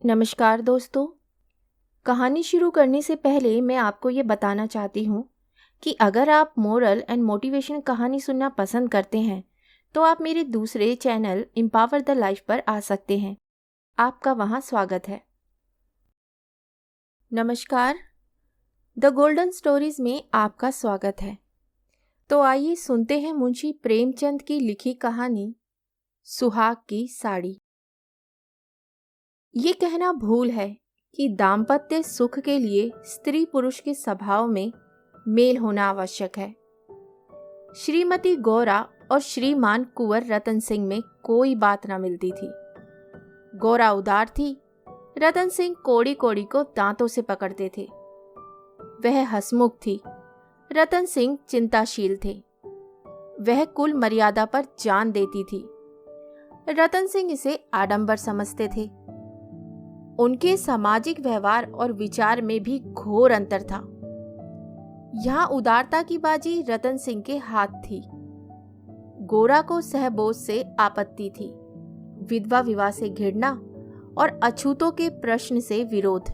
नमस्कार दोस्तों। कहानी शुरू करने से पहले मैं आपको ये बताना चाहती हूँ कि अगर आप मोरल एंड मोटिवेशन कहानी सुनना पसंद करते हैं तो आप मेरे दूसरे चैनल एम्पावर द लाइफ पर आ सकते हैं। आपका वहाँ स्वागत है। नमस्कार, द गोल्डन स्टोरीज में आपका स्वागत है। तो आइए सुनते हैं मुंशी प्रेमचंद की लिखी कहानी सुहाग की साड़ी। ये कहना भूल है कि दाम्पत्य सुख के लिए स्त्री पुरुष के स्वभाव में मेल होना आवश्यक है। श्रीमती गौरा और श्रीमान कुंवर रतन सिंह में कोई बात न मिलती थी। गौरा उदार थी, रतन सिंह कोड़ी कोड़ी को दांतों से पकड़ते थे। वह हंसमुख थी, रतन सिंह चिंताशील थे। वह कुल मर्यादा पर जान देती थी, रतन सिंह इसे आडंबर समझते थे। उनके सामाजिक व्यवहार और विचार में भी घोर अंतर था। यहाँ उदारता की बाजी रतन सिंह के हाथ थी। गोरा को सहबोज से आपत्ति थी, विधवा विवाह से घृणा और अछूतों के प्रश्न से विरोध।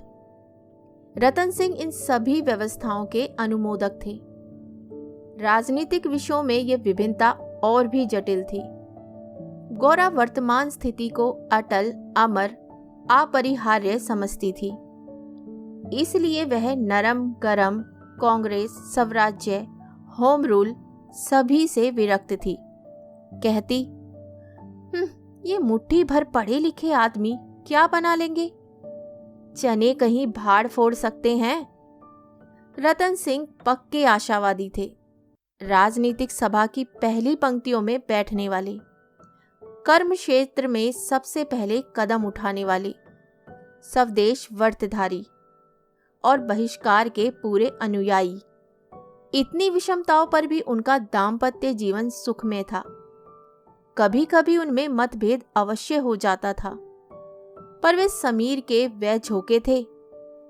रतन सिंह इन सभी व्यवस्थाओं के अनुमोदक थे। राजनीतिक विषयों में यह विभिन्नता और भी जटिल थी। गोरा वर्तमान स्थिति को अटल, अमर, अपरिहार्य समझती थी। इसलिए वह नरम गरम, कांग्रेस, स्वराज्य, होम रूल सभी से विरक्त थी। कहती, ये मुट्ठी भर पढ़े लिखे आदमी क्या बना लेंगे? चने कहीं भाड़ फोड़ सकते हैं। रतन सिंह पक्के आशावादी थे, राजनीतिक सभा की पहली पंक्तियों में बैठने वाले, कर्म क्षेत्र में सबसे पहले कदम उठाने वाले, स्वदेश व्रतधारी और बहिष्कार के पूरे अनुयायी। इतनी विषमताओं पर भी उनका दाम्पत्य जीवन सुखमय था। कभी कभी उनमें मतभेद अवश्य हो जाता था, पर वे समीर के वह झोंके थे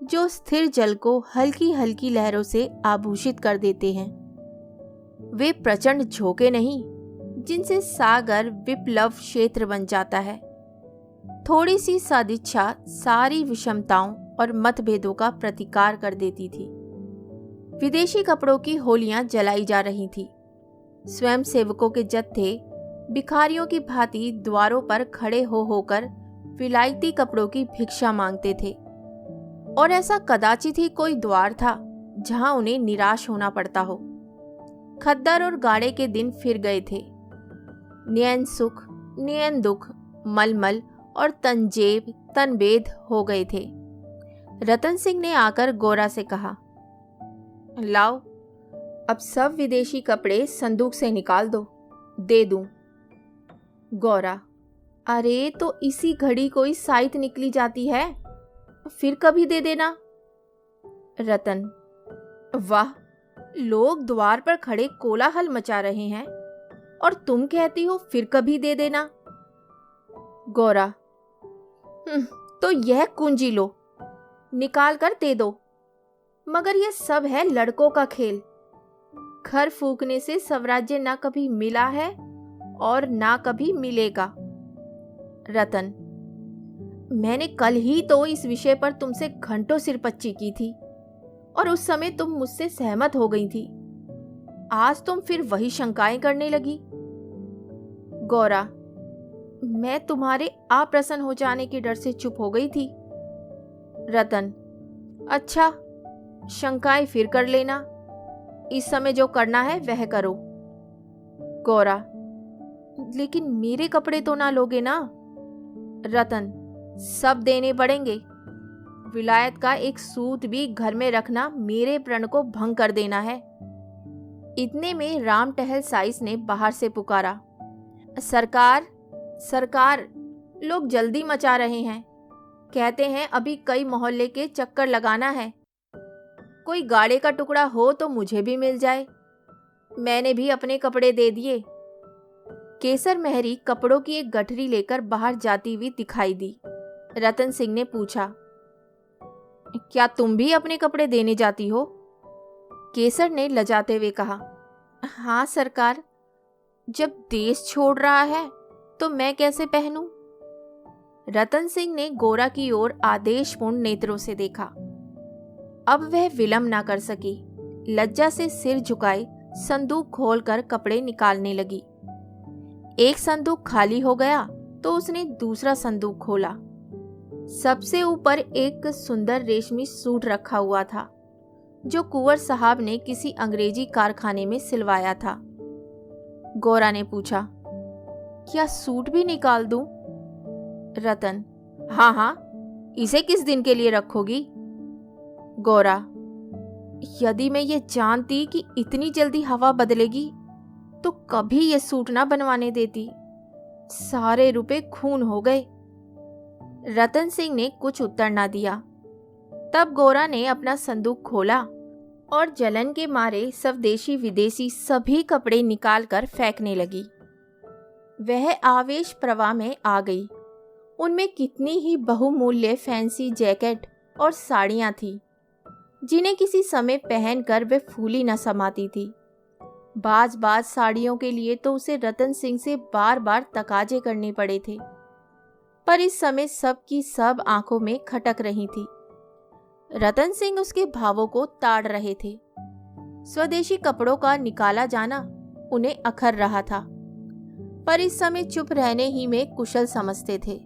जो स्थिर जल को हल्की हल्की लहरों से आभूषित कर देते हैं। वे प्रचंड झोंके नहीं जिनसे सागर विप्लव क्षेत्र बन जाता है। थोड़ी सी सदिच्छा सारी विषमताओं और मतभेदों का प्रतिकार कर देती थी। विदेशी कपड़ों की होलियां जलाई जा रही थी। स्वयं सेवकों के जत्थे भिखारियों की भांति द्वारों पर खड़े हो होकर विलायती कपड़ों की भिक्षा मांगते थे, और ऐसा कदाचित ही कोई द्वार था जहां उन्हें निराश होना पड़ता हो। खद्दर और गाड़े के दिन फिर गए थे। नयन सुख, नयन दुख, मलमल और तंजेब तनबेद हो गए थे। रतन सिंह ने आकर गोरा से कहा, लाओ, अब सब विदेशी कपड़े संदूक से निकाल दो, दे दूं। गौरा, अरे तो इसी घड़ी कोई साइत निकली जाती है, फिर कभी दे देना। रतन, वाह, लोग द्वार पर खड़े कोलाहल मचा रहे हैं और तुम कहती हो फिर कभी दे देना। गौरा, तो यह कुंजी लो, निकाल कर दे दो। मगर यह सब है लड़कों का खेल। घर फूकने से स्वराज्य ना कभी मिला है और ना कभी मिलेगा। रतन, मैंने कल ही तो इस विषय पर तुमसे घंटों सिरपच्ची की थी और उस समय तुम मुझसे सहमत हो गई थी। आज तुम फिर वही शंकाएं करने लगी। गौरा, मैं तुम्हारे अप्रसन्न हो जाने के डर से चुप हो गई थी। रतन, अच्छा, शंकाएं फिर कर लेना। इस समय जो करना है वह करो। गौरा, लेकिन मेरे कपड़े तो ना लोगे ना? रतन, सब देने पड़ेंगे। विलायत का एक सूत भी घर में रखना मेरे प्रण को भंग कर देना है। इतने में राम टहल साइस ने बाहर से पुकारा, सरकार, सरकार, लोग जल्दी मचा रहे हैं। कहते हैं अभी कई मोहल्ले के चक्कर लगाना है। कोई गाड़े का टुकड़ा हो तो मुझे भी मिल जाए। मैंने भी अपने कपड़े दे दिए। केसर मेहरी कपड़ों की एक गठरी लेकर बाहर जाती हुई दिखाई दी। रतन सिंह ने पूछा, क्या तुम भी अपने कपड़े देने जाती हो? केसर ने लजाते हुए कहा, हाँ सरकार, जब देश छोड़ रहा है तो मैं कैसे पहनूं? रतन सिंह ने गोरा की ओर आदेशपूर्ण नेत्रों से देखा। अब वह विलंब ना कर सकी। लज्जा से सिर झुकाए संदूक खोलकर कपड़े निकालने लगी। एक संदूक खाली हो गया तो उसने दूसरा संदूक खोला। सबसे ऊपर एक सुंदर रेशमी सूट रखा हुआ था, जो कुंवर साहब ने किसी अंग्रेजी कारखाने में सिलवाया था। गोरा ने पूछा, क्या सूट भी निकाल दूं? रतन, हाँ हाँ, इसे किस दिन के लिए रखोगी? गोरा, यदि मैं ये जानती कि इतनी जल्दी हवा बदलेगी तो कभी ये सूट ना बनवाने देती। सारे रुपए खून हो गए। रतन सिंह ने कुछ उत्तर ना दिया। तब गोरा ने अपना संदूक खोला और जलन के मारे स्वदेशी विदेशी सभी कपड़े निकालकर फेंकने लगी। वह आवेश प्रवाह में आ गई। उनमें कितनी ही बहुमूल्य फैंसी जैकेट और साड़ियां थीं, जिन्हें किसी समय पहनकर वे फूली न समाती थी। बाज साड़ियों के लिए तो उसे रतन सिंह से बार बार तकाजे करने पड़े थे, पर इस समय सब की सब आंखों में खटक रही थी। रतन सिंह उसके भावों को ताड़ रहे थे। स्वदेशी कपड़ों का निकाला जाना उन्हें अखर रहा था, पर इस समय चुप रहने ही में कुशल समझते थे।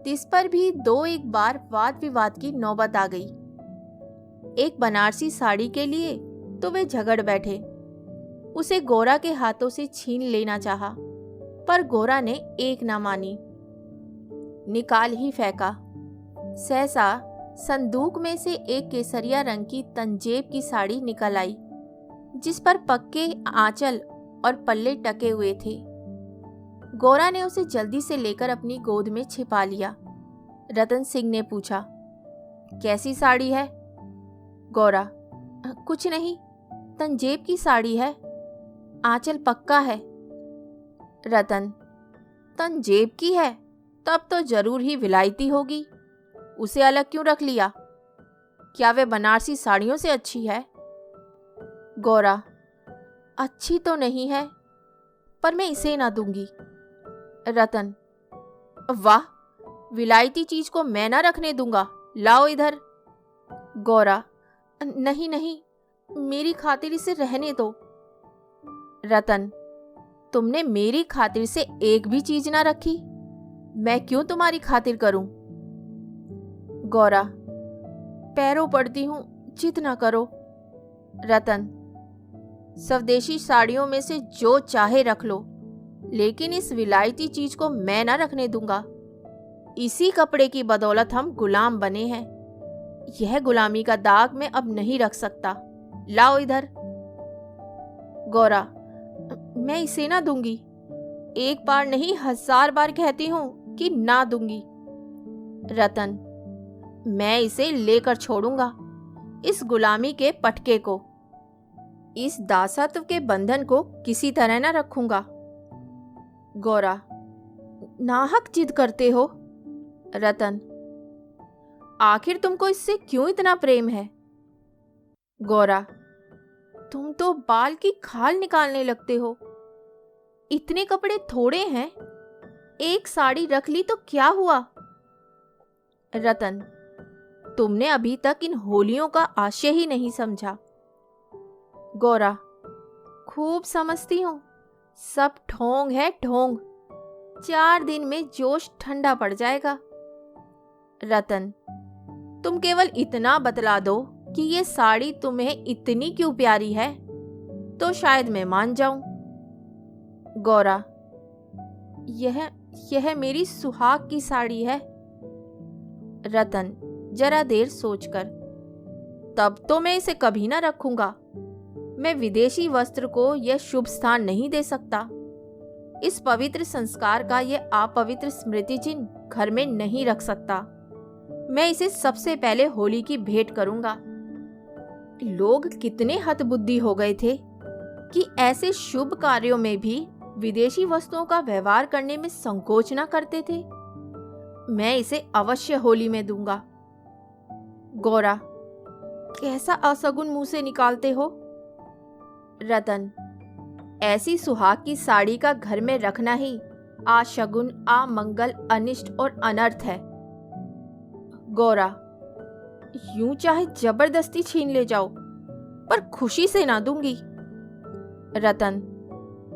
इस पर भी दो एक बार वाद विवाद की नौबत आ गई। एक बनारसी साड़ी के लिए तो वे झगड़ बैठे। उसे गोरा के हाथों से छीन लेना चाहा, पर गोरा ने एक ना मानी, निकाल ही फेंका। सहसा संदूक में से एक केसरिया रंग की तंजेब की साड़ी निकल आई, जिस पर पक्के आंचल और पल्ले टके हुए थे। गोरा ने उसे जल्दी से लेकर अपनी गोद में छिपा लिया। रतन सिंह ने पूछा, कैसी साड़ी है? गोरा, कुछ नहीं, तंजेब की साड़ी है, आंचल पक्का है। रतन, तंजेब की है तब तो जरूर ही विलायती होगी। उसे अलग क्यों रख लिया? क्या वे बनारसी साड़ियों से अच्छी है? गोरा, अच्छी तो नहीं है, पर मैं इसे ना दूंगी। रतन, वाह, विलायती चीज को मैं ना रखने दूंगा, लाओ इधर। गोरा, नहीं नहीं, मेरी खातिर इसे रहने दो। रतन, तुमने मेरी खातिर से एक भी चीज ना रखी, मैं क्यों तुम्हारी खातिर करूं? गोरा, पैरों पड़ती हूं, जिद ना करो। रतन, स्वदेशी साड़ियों में से जो चाहे रख लो, लेकिन इस विलायती चीज को मैं ना रखने दूंगा। इसी कपड़े की बदौलत हम गुलाम बने हैं। यह गुलामी का दाग मैं अब नहीं रख सकता, लाओ इधर। गोरा, मैं इसे ना दूंगी। एक बार नहीं 1000 बार कहती हूं कि ना दूंगी। रतन, मैं इसे लेकर छोड़ूंगा, इस गुलामी के पटके को, इस दासत्व के बंधन को किसी तरह ना रखूंगा। गोरा, नाहक जिद करते हो। रतन, आखिर तुमको इससे क्यों इतना प्रेम है? गोरा, तुम तो बाल की खाल निकालने लगते हो। इतने कपड़े थोड़े हैं, एक साड़ी रख ली तो क्या हुआ? रतन, तुमने अभी तक इन होलियों का आशय ही नहीं समझा। गोरा, खूब समझती हूं, सब ढोंग है ढोंग। 4 दिन में जोश ठंडा पड़ जाएगा। रतन, तुम केवल इतना बतला दो कि ये साड़ी तुम्हें इतनी क्यों प्यारी है, तो शायद मैं मान जाऊं। गोरा, यह मेरी सुहाग की साड़ी है। रतन, जरा देर सोचकर, तब तो मैं इसे कभी ना रखूंगा। मैं विदेशी वस्त्र को यह शुभ स्थान नहीं दे सकता। इस पवित्र संस्कार का यह अपवित्र स्मृति चिन्ह घर में नहीं रख सकता। मैं इसे सबसे पहले होली की भेंट करूंगा। लोग कितने हतबुद्धि हो गए थे कि ऐसे शुभ कार्यों में भी विदेशी वस्तुओं का व्यवहार करने में संकोच न करते थे। मैं इसे अवश्य होली में दूंगा। गोरा, कैसा असगुन मुंह से निकालते हो? रतन, ऐसी सुहाग की साड़ी का घर में रखना ही आशगुन, आमंगल, अनिष्ट और अनर्थ है। गौरा, यूं चाहे जबरदस्ती छीन ले जाओ, पर खुशी से ना दूंगी। रतन,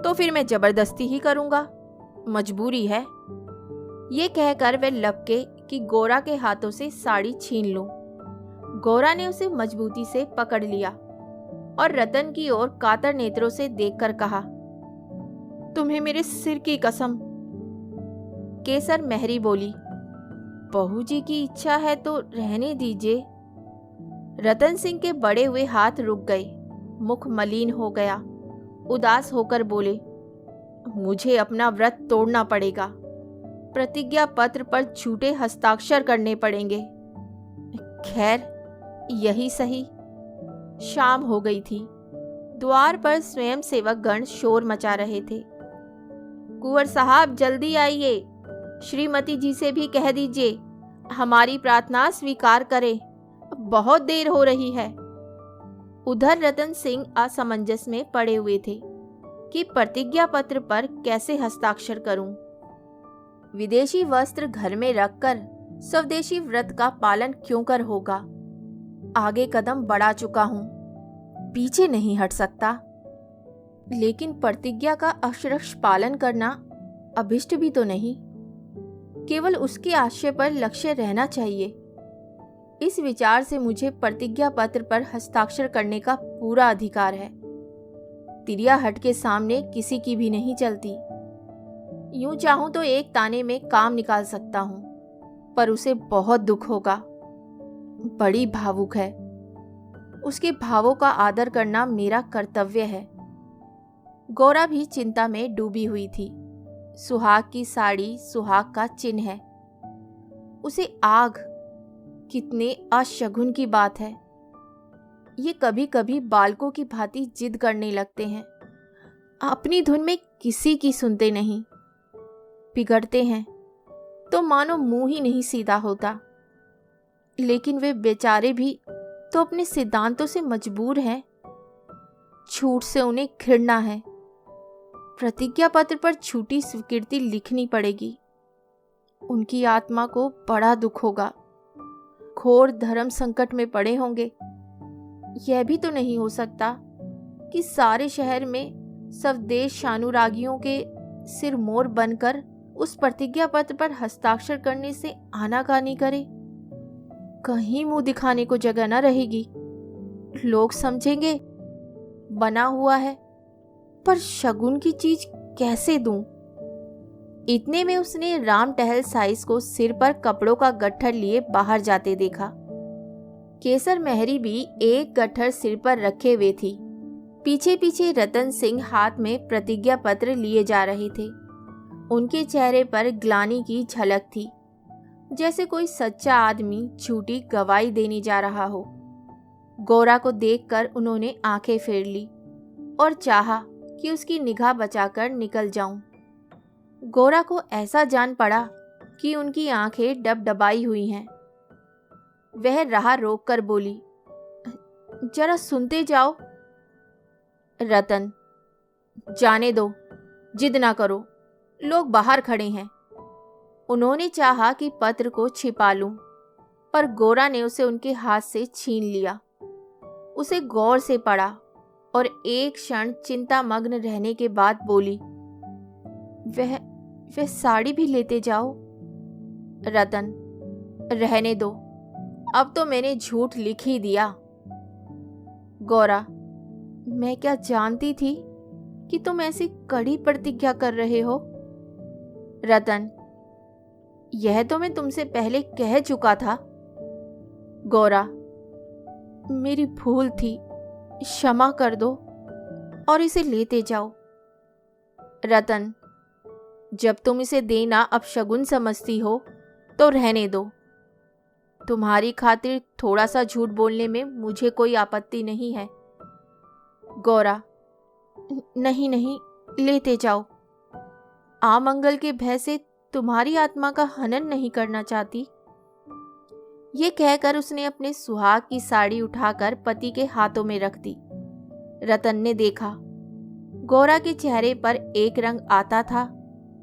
तो फिर मैं जबरदस्ती ही करूंगा, मजबूरी है। ये कहकर वह लपके कि गोरा के हाथों से साड़ी छीन लूं। गोरा ने उसे मजबूती से पकड़ लिया और रतन की ओर कातर नेत्रों से देखकर कहा, तुम्हें मेरे सिर की कसम। केसर मेहरी बोली, बहू जी की इच्छा है तो रहने दीजिए। रतन सिंह के बड़े हुए हाथ रुक गए, मुख मलिन हो गया। उदास होकर बोले, मुझे अपना व्रत तोड़ना पड़ेगा, प्रतिज्ञा पत्र पर झूठे हस्ताक्षर करने पड़ेंगे। खैर, यही सही। शाम हो गई थी। द्वार पर स्वयं सेवक गण शोर मचा रहे थे। कुंवर साहब, जल्दी आइए, श्रीमती जी से भी कह दीजिए हमारी प्रार्थना स्वीकार करें, बहुत देर हो रही है। उधर रतन सिंह असमंजस में पड़े हुए थे कि प्रतिज्ञा पत्र पर कैसे हस्ताक्षर करूं। विदेशी वस्त्र घर में रखकर स्वदेशी व्रत का पालन क्यों कर होगा। आगे कदम बढ़ा चुका हूं, पीछे नहीं हट सकता। लेकिन प्रतिज्ञा का अक्षरश पालन करना अभिष्ट भी तो नहीं, केवल उसके आशय पर लक्ष्य रहना चाहिए। इस विचार से मुझे प्रतिज्ञा पत्र पर हस्ताक्षर करने का पूरा अधिकार है। तिरियाहट के सामने किसी की भी नहीं चलती। यूं चाहूं तो एक ताने में काम निकाल सकता हूं, पर उसे बहुत दुख होगा। बड़ी भावुक है, उसके भावों का आदर करना मेरा कर्तव्य है। गौरा भी चिंता में डूबी हुई थी। सुहाग की साड़ी सुहाग का चिन्ह है, उसे आग, कितने अशगुन की बात है। ये कभी कभी बालकों की भांति जिद करने लगते हैं, अपनी धुन में किसी की सुनते नहीं। बिगड़ते हैं तो मानो मुंह ही नहीं सीधा होता। लेकिन वे बेचारे भी तो अपने सिद्धांतों से मजबूर हैं। झूठ से उन्हें घृणा है। प्रतिज्ञा पत्र पर झूठी स्वीकृति लिखनी पड़ेगी। उनकी आत्मा को बड़ा दुख होगा, घोर धर्म संकट में पड़े होंगे। यह भी तो नहीं हो सकता कि सारे शहर में स्वदेश शानुरागियों के सिर मोर बनकर उस प्रतिज्ञा पत्र पर हस्ताक्षर करने से आनाकानी करे। कहीं मुंह दिखाने को जगह न रहेगी। लोग समझेंगे बना हुआ है, पर शगुन की चीज कैसे दूं? इतने में उसने राम टहल साइस को सिर पर कपड़ों का गट्ठर लिए बाहर जाते देखा। केसर मेहरी भी एक गट्ठर सिर पर रखे हुए थी। पीछे पीछे रतन सिंह हाथ में प्रतिज्ञा पत्र लिए जा रहे थे। उनके चेहरे पर ग्लानि की झलक थी, जैसे कोई सच्चा आदमी झूठी गवाही देने जा रहा हो। गौरा को देखकर उन्होंने आंखें फेर ली और चाहा कि उसकी निगाह बचाकर निकल जाऊं। गौरा को ऐसा जान पड़ा कि उनकी आंखें डबडबाई हुई हैं। वह राह रोककर बोली, जरा सुनते जाओ। रतन, जाने दो, जिद ना करो, लोग बाहर खड़े हैं। उन्होंने चाहा कि पत्र को छिपा लूं, पर गौरा ने उसे उनके हाथ से छीन लिया। उसे गौर से पढ़ा और एक क्षण चिंतामग्न रहने के बाद बोली, वह साड़ी भी लेते जाओ। रतन, रहने दो, अब तो मैंने झूठ लिख ही दिया। गौरा, मैं क्या जानती थी कि तुम ऐसी कड़ी प्रतिज्ञा कर रहे हो। रतन, यह तो मैं तुमसे पहले कह चुका था। गौरा, मेरी भूल थी, क्षमा कर दो और इसे लेते जाओ। रतन, जब तुम इसे देना अपशगुन समझती हो तो रहने दो। तुम्हारी खातिर थोड़ा सा झूठ बोलने में मुझे कोई आपत्ति नहीं है। गौरा, नहीं नहीं, लेते जाओ। आमंगल के भय से तुम्हारी आत्मा का हनन नहीं करना चाहती। ये कहकर उसने अपने सुहाग की साड़ी उठाकर पति के हाथों में रख दी। रतन ने देखा, गौरा के चेहरे पर एक रंग आता था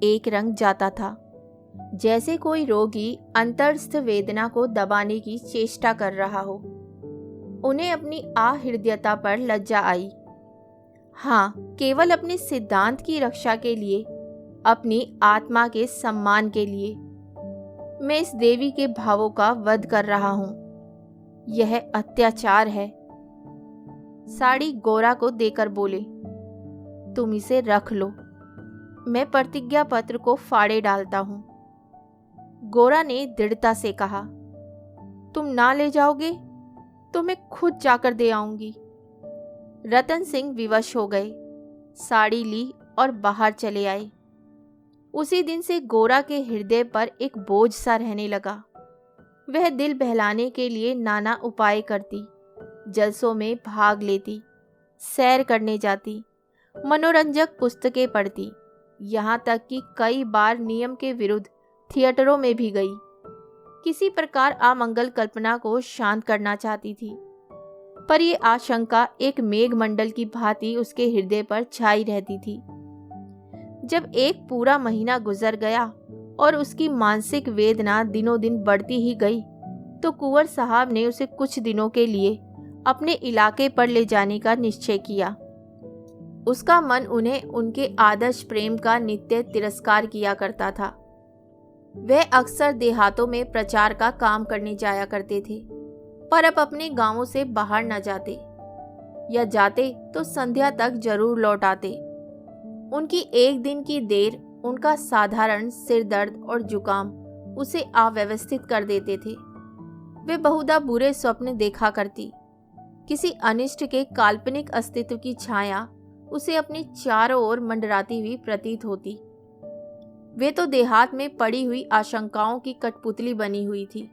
एक रंग जाता था, जैसे कोई रोगी अंतरस्थ वेदना को दबाने की चेष्टा कर रहा हो। उन्हें अपनी आहृदयता पर लज्जा आई। हाँ, केवल अपने सिद्धांत की रक्षा के लिए, अपनी आत्मा के सम्मान के लिए मैं इस देवी के भावों का वध कर रहा हूं। यह अत्याचार है। साड़ी गोरा को देकर बोले, तुम इसे रख लो, मैं प्रतिज्ञा पत्र को फाड़े डालता हूं। गोरा ने दृढ़ता से कहा, तुम ना ले जाओगे तो मैं खुद जाकर दे आऊंगी। रतन सिंह विवश हो गए, साड़ी ली और बाहर चले आए। उसी दिन से गोरा के हृदय पर एक बोझ सा रहने लगा। वह दिल बहलाने के लिए नाना उपाय करती, जलसों में भाग लेती, सैर करने जाती, मनोरंजक पुस्तकें पढ़ती, यहाँ तक कि कई बार नियम के विरुद्ध थिएटरों में भी गई। किसी प्रकार अमंगल कल्पना को शांत करना चाहती थी, पर ये आशंका एक मेघमंडल की भांति उसके हृदय पर छाई रहती थी। जब एक पूरा महीना गुजर गया और उसकी मानसिक वेदना दिनों दिन बढ़ती ही गई, तो कुंवर साहब ने उसे कुछ दिनों के लिए अपने इलाके पर ले जाने का निश्चय किया। उसका मन उन्हें उनके आदर्श प्रेम का नित्य तिरस्कार किया करता था। वह अक्सर देहातों में प्रचार का काम करने जाया करते थे, पर अब अपने गांवों से बाहर न जाते, या जाते तो संध्या तक जरूर लौट आते। उनकी एक दिन की देर, उनका साधारण सिर दर्द और जुकाम उसे अव्यवस्थित कर देते थे। वे बहुधा बुरे स्वप्न देखा करती। किसी अनिष्ट के काल्पनिक अस्तित्व की छाया उसे अपने चारों ओर मंडराती हुई प्रतीत होती। वे तो देहात में पड़ी हुई आशंकाओं की कठपुतली बनी हुई थी।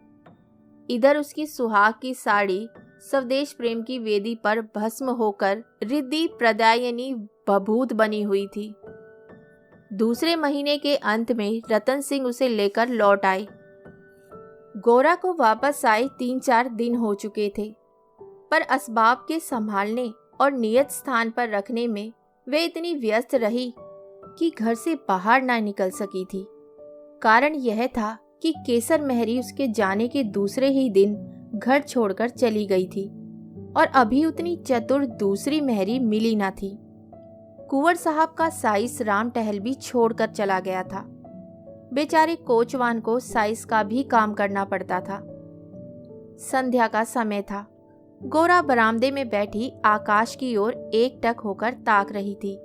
इधर उसकी सुहाग की साड़ी स्वदेश प्रेम की वेदी पर भस्म होकर रिद्धि प्रदायनी बभूत बनी हुई थी। दूसरे महीने के अंत में रतन सिंह उसे लेकर लौट आए। गोरा को वापस आए 3-4 दिन हो चुके थे, पर असबाब के संभालने और नियत स्थान पर रखने में वे इतनी व्यस्त रही कि घर से बाहर ना निकल सकी थी। कारण यह था कि केसर महरी उसके जाने के दूसरे ही दिन घर छोड़कर चली गई थी, और अभी उतनी चतुर दूसरी महरी मिली ना थी। कुंवर साहब का साइस राम टहल भी छोड़कर चला गया था। बेचारे कोचवान को साइस का भी काम करना पड़ता था। संध्या का समय था। गोरा बरामदे में बैठी आकाश की ओर एकटक होकर ताक रही थी।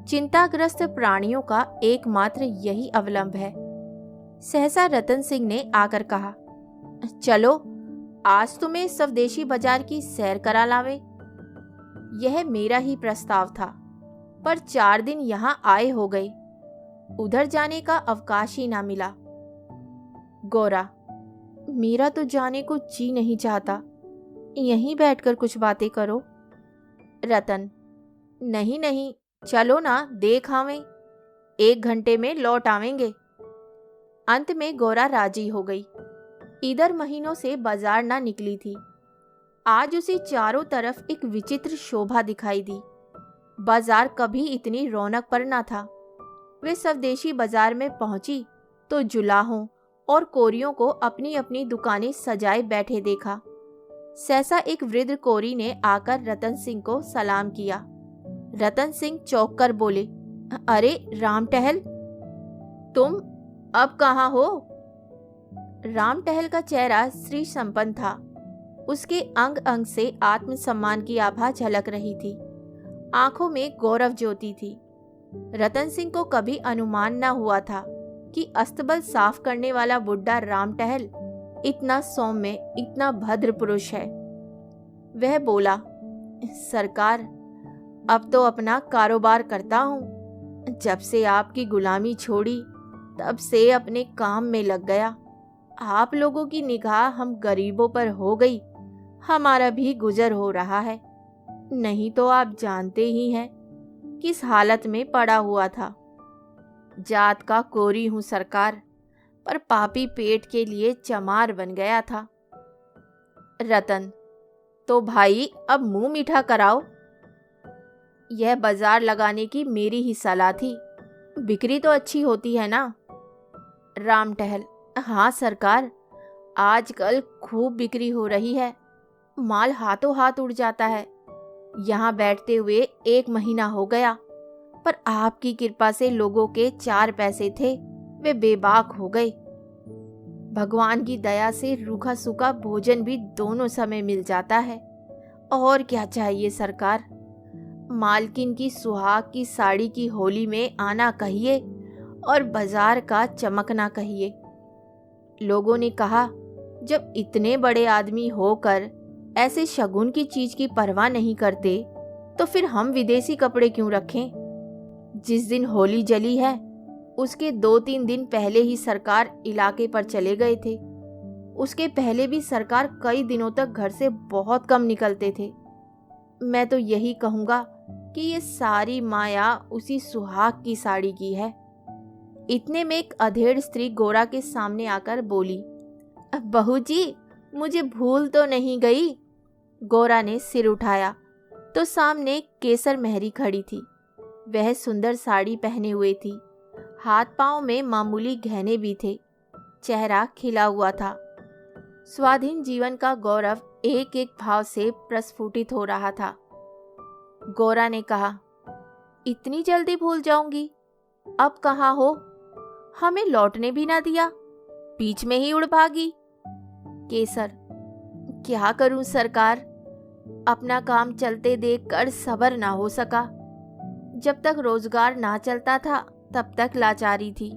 चिंताग्रस्त प्राणियों का एकमात्र यही अवलंब है। सहसा रतन सिंह ने आकर कहा, चलो आज तुम्हें स्वदेशी बाजार की सैर करा लावे। यह मेरा ही प्रस्ताव था, पर 4 दिन यहाँ आए हो गए, उधर जाने का अवकाश ही ना मिला। गोरा, मेरा तो जाने को जी नहीं चाहता, यहीं बैठकर कुछ बातें करो। रतन, नहीं नहीं, चलो ना, देख आवें, 1 घंटे में लौट आवेंगे। अंत में गोरा राजी हो गई। इधर महीनों से बाजार ना निकली थी। आज उसे चारों तरफ एक विचित्र शोभा दिखाई दी। बाजार कभी इतनी रौनक पर ना था। वे स्वदेशी बाजार में पहुंची तो जुलाहों और कोरियों को अपनी अपनी दुकानें सजाए बैठे देखा। सहसा एक वृद्ध कोरी ने आकर रतन सिंह को सलाम किया। रतन सिंह चौंक कर बोले, अरे राम टहल, तुम अब कहाँ हो? राम टहल का चेहरा श्री संपन्न था। उसके अंग अंग से आत्मसम्मान की आभा झलक रही थी। आंखों में गौरव ज्योति थी। रतन सिंह को कभी अनुमान न हुआ था कि अस्तबल साफ करने वाला बुड्ढा राम टहल इतना सौम्य, इतना भद्र पुरुष है। वह बोला, सरकार, अब तो अपना कारोबार करता हूँ। जब से आपकी गुलामी छोड़ी तब से अपने काम में लग गया। आप लोगों की निगाह हम गरीबों पर हो गई, हमारा भी गुजर हो रहा है। नहीं तो आप जानते ही हैं किस हालत में पड़ा हुआ था। जात का कोरी हूँ सरकार, पर पापी पेट के लिए चमार बन गया था। रतन, तो भाई अब मुंह मीठा कराओ। यह बाजार लगाने की मेरी ही सलाह थी, बिक्री तो अच्छी होती है ना? राम टहल: हाँ सरकार, आजकल खूब बिक्री हो रही है। माल हाथों हाथ उड़ जाता है। यहाँ बैठते हुए 1 महीना हो गया, पर आपकी कृपा से लोगों के 4 पैसे थे, वे बेबाक हो गए। भगवान की दया से रूखा सूखा भोजन भी दोनों समय मिल जाता है। और क्या चाहिए सरकार? मालकिन की सुहाग की साड़ी की होली में आना कहिए और बाजार का चमकना कहिए। लोगों ने कहा, जब इतने बड़े आदमी होकर ऐसे शगुन की चीज की परवाह नहीं करते, तो फिर हम विदेशी कपड़े क्यों रखें? जिस दिन होली जली है, उसके 2-3 दिन पहले ही सरकार इलाके पर चले गए थे। उसके पहले भी सरकार कई दिनों तक घर से बहुत कम निकलते थे। मैं तो यही कहूँगा कि ये सारी माया उसी सुहाग की साड़ी की है। इतने में एक अधेड़ स्त्री गोरा के सामने आकर बोली, बहू जी, मुझे भूल तो नहीं गई? गोरा ने सिर उठाया तो सामने केसर मेहरी खड़ी थी। वह सुंदर साड़ी पहने हुए थी, हाथ पांव में मामूली गहने भी थे, चेहरा खिला हुआ था। स्वाधीन जीवन का गौरव एक एक भाव से प्रस्फुटित हो रहा था। गोरा ने कहा, इतनी जल्दी भूल जाऊंगी? अब कहाँ हो? हमें लौटने भी ना दिया, बीच में ही उड़ भागी। केसर: क्या करूं सरकार, अपना काम चलते देखकर सब्र ना हो सका। जब तक रोजगार ना चलता था तब तक लाचारी थी।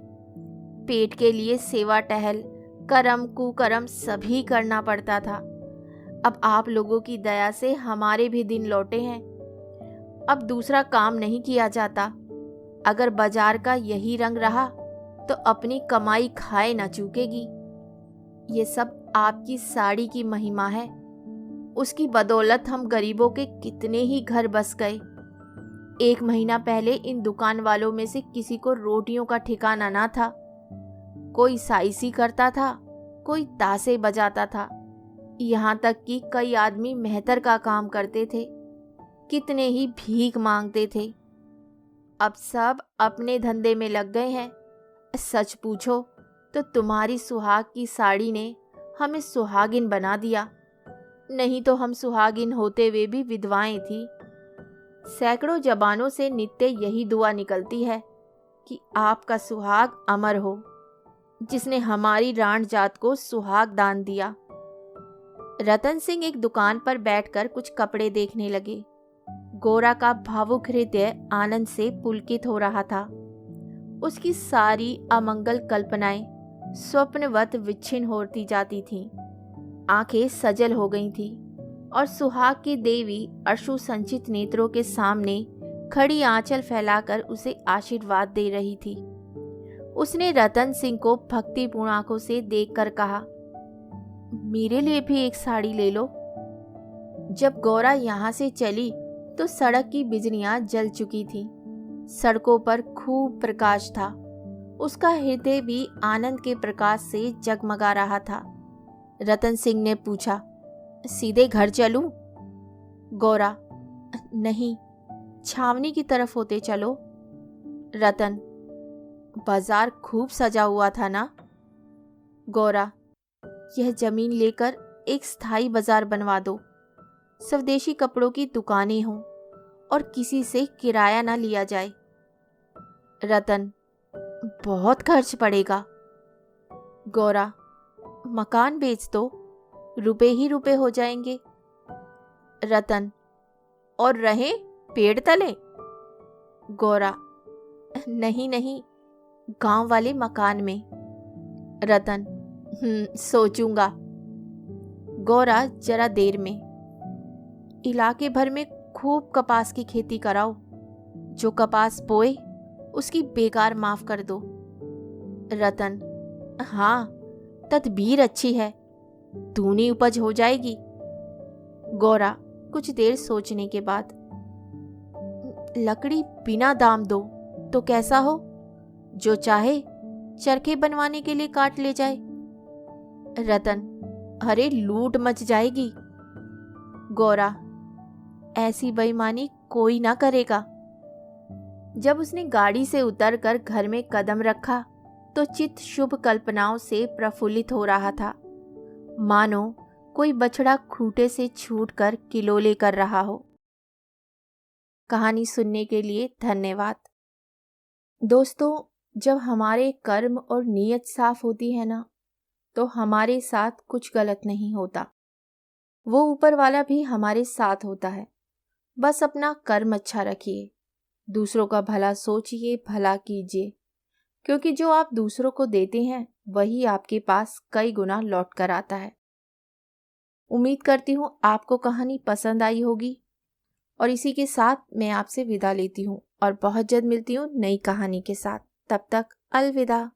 पेट के लिए सेवा टहल, कर्म कुकर्म सभी करना पड़ता था। अब आप लोगों की दया से हमारे भी दिन लौटे हैं। अब दूसरा काम नहीं किया जाता। अगर बाजार का यही रंग रहा तो अपनी कमाई खाए ना चूकेगी। ये सब आपकी साड़ी की महिमा है। उसकी बदौलत हम गरीबों के कितने ही घर बस गए। 1 महीना पहले इन दुकान वालों में से किसी को रोटियों का ठिकाना ना था। कोई साइसी करता था, कोई तासे बजाता था, यहाँ तक कि कई आदमी मेहतर का काम करते थे, कितने ही भीख मांगते थे। अब सब अपने धंधे में लग गए हैं। सच पूछो तो तुम्हारी सुहाग की साड़ी ने हमें सुहागिन बना दिया, नहीं तो हम सुहागिन होते हुए भी विधवाएं थी। सैकड़ों जबानों से नित्य यही दुआ निकलती है कि आपका सुहाग अमर हो, जिसने हमारी राण जात को सुहाग दान दिया। रतन सिंह एक दुकान पर बैठकर कुछ कपड़े देखने लगे। गोरा का भावुक हृदय आनंद से पुलकित हो रहा था। उसकी सारी अमंगल कल्पनाएं स्वप्नवत विच्छिन्न होती जाती थीं। आंखें सजल हो गई थीं और सुहाग की देवी अश्रु संचित नेत्रों के सामने खड़ी आंचल फैलाकर उसे आशीर्वाद दे रही थी। उसने रतन सिंह को भक्तिपूर्ण आंखों से देखकर कहा, मेरे लिए भी एक साड़ी ले लो। जब गौरा यहाँ से चली तो सड़क की बिजलियां जल चुकी थीं। सड़कों पर खूब प्रकाश था। उसका हृदय भी आनंद के प्रकाश से जगमगा रहा था। रतन सिंह ने पूछा, सीधे घर चलूं? गौरा: नहीं, छावनी की तरफ होते चलो। रतन: बाजार खूब सजा हुआ था ना? गौरा: यह जमीन लेकर एक स्थायी बाजार बनवा दो। स्वदेशी कपड़ों की दुकानें हों और किसी से किराया ना लिया जाए। रतन: बहुत खर्च पड़ेगा। गौरा: मकान बेच दो, रुपए ही रुपए हो जाएंगे। रतन: और रहें पेड़ तले? गौरा: नहीं नहीं, गांव वाले मकान में। रतन: सोचूंगा। गौरा: जरा देर में। इलाके भर में खूब कपास की खेती कराओ। जो कपास बोए उसकी बेकार माफ कर दो। रतन: हाँ, तदबीर अच्छी है, दूनी उपज हो जाएगी। गौरा कुछ देर सोचने के बाद: लकड़ी बिना दाम दो तो कैसा हो? जो चाहे चरखे बनवाने के लिए काट ले जाए। रतन: अरे लूट मच जाएगी। गौरा: ऐसी बेईमानी कोई ना करेगा। जब उसने गाड़ी से उतरकर घर में कदम रखा तो चित्त शुभ कल्पनाओं से प्रफुल्लित हो रहा था, मानो कोई बछड़ा खूंटे से छूटकर किलोले कर रहा हो। कहानी सुनने के लिए धन्यवाद। दोस्तों, जब हमारे कर्म और नीयत साफ होती है ना, तो हमारे साथ कुछ गलत नहीं होता। वो ऊपर वाला भी हमारे साथ होता है। बस अपना कर्म अच्छा रखिए, दूसरों का भला सोचिए, भला कीजिए, क्योंकि जो आप दूसरों को देते हैं वही आपके पास कई गुना लौट कर आता है। उम्मीद करती हूँ आपको कहानी पसंद आई होगी और इसी के साथ मैं आपसे विदा लेती हूँ और बहुत जल्द मिलती हूँ नई कहानी के साथ। तब तक अलविदा।